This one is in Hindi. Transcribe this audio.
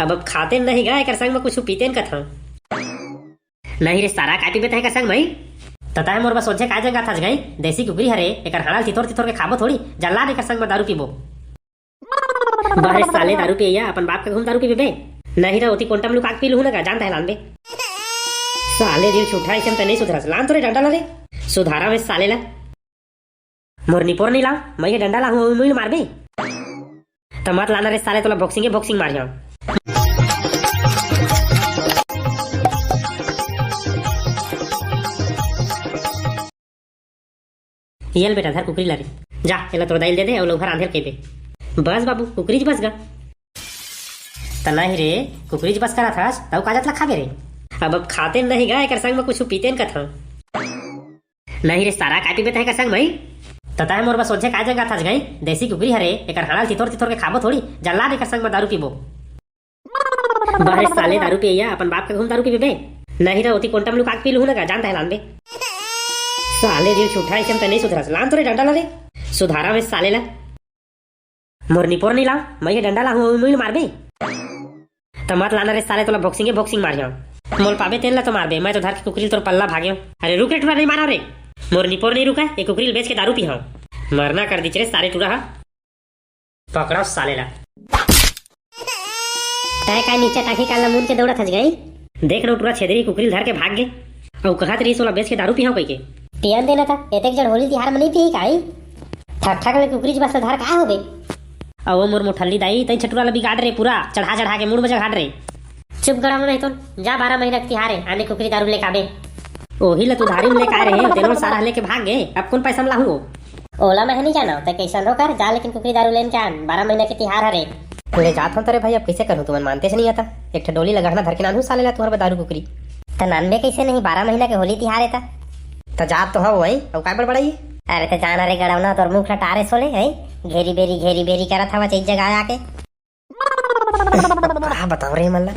अब खाते नहीं गए कर संग में कुछ पीते न कथा नहीं रे सारा काटी बेता है कर संग भाई तता है मोर बस सोचे का जगह था गई देसी कुकरी हरे एकर हाड़ा तितोर तितोर के खाबो थोड़ी जल्ला देकर संग में दारू पीबो बाहर साले दारू पिया अपन बाप के घूम दारू पीबे नहीं रे ओती कोंटम लुक आग पी लू ना जानता है लान बे साले दिल छुटा इसम त नहीं सुधरस लान तोरे डंडा ला रे सुधारा में साले ला मोर निपोर नहीं ला मैं ये डंडा ला हूं मुइल मारबे त मत लाना रे साले तोला बॉक्सिंग मारिया येल बेटा धर कुकरी ला रे जा एला तोर दाइल दे दे और लोग घर आंधेर के दे बस बाबू कुकरीज बस गा त नहीं रे कुकरीज बस करा थास तब काजत ला खाबे रे अब खाते नहीं गए कर संग में कुछ पीते न कथा नहीं रे सारा काटी बेता है कर संग भाई तता है मोर बस सोचे का जगह था गई देसी कुकरी हरे एकर हाड़ा तितोर तितोर के खाबो थोड़ी जल्ला देकर संग में दारू पीबो बाहर साले दारू पिया अपन बाप के घूम दारू पीबे नहीं रे ओती कोंटम लुक आग पी लू ना जानता है लान बे साले दिल छुटा इसम त नहीं सुधरस लान तोरे डंडा ला रे सुधारा में साले ला मोर निपोर नहीं ला मैं ये डंडा ला हूं मुइल मारबे त मत लाना रे साले तोला बॉक्सिंग मारिया मोल पाबे तेन ला तो मारबे मैं तो धर के कुकरी तोर पल्ला भाग्यो अरे रुक रे टूरा नहीं मारा रे मोर निपोर नहीं रुका ये कुकरी बेच के दारू पी हां मरना कर दीच रे सारे टूरा हा पकड़ाओ साले ला तय का नीचे टाकी काला मुन के दौड़ा थज गई देख रो टूरा छेदरी कुकरी धर के भाग गे और कहत रही सोला बेच के दारू पी हां कई के पियन देना था एतेक जड़ होली तिहार में नहीं पी काई ठक ठक में कुकरी बस धर का होबे और मोर मोठल्ली दाई तई छटुरा ला बिगाड़ रे पूरा चढ़ा के मुड़ में घाट रे चुप गड़ा नहीं तो जा 12 महीना की तिहार है आने कुकरी दारू लेके आबे ओही ला तू धारी में लेके आ रहे तेनो सारा लेके भाग गए अब कौन पैसा में लाहूं ओला में नहीं जाना तो कैसन रो कर जा लेकिन कुकरी दारू लेन के आन 12 महीना की तिहार हरे ले जात हूं तेरे भाई अब कैसे करूं तुमन मानते से नहीं आता एक डोली लगाना धर के नानू साले ला तुहर दारू कुकरी त नानबे कैसे नहीं 12 महीना के होली तिहार है त जात तो हो वही और काय बड़ाई अरे तो जाना रे गड़ावना तोर मुख लटारे सोले है घेरी बेरी करत हवा चीज जगह आके बताओ रे मल्ला